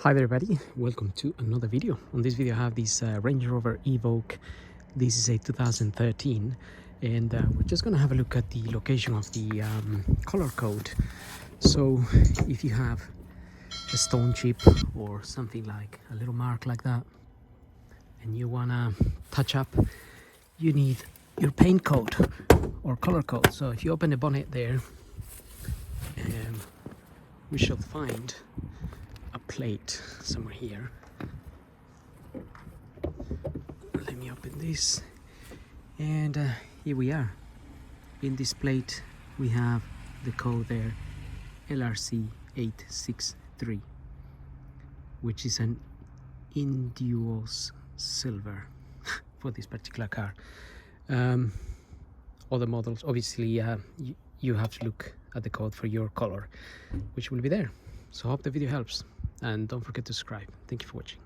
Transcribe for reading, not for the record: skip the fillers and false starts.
Hi there everybody, welcome to another video. On this video I have this Range Rover Evoque. This is a 2013 and we're just going to have a look at the location of the color code. So if you have a stone chip or something like a little mark like that and you want to touch up, you need your paint code or color code. So if you open the bonnet there, we shall find a plate somewhere here. Let me open this, and here we are. In this plate we have the code there, LRC 863, which is an Indios silver for this particular car. Other models, obviously, you have to look at the code for your color, which will be there. So I hope the video helps, and don't forget to subscribe. Thank you for watching.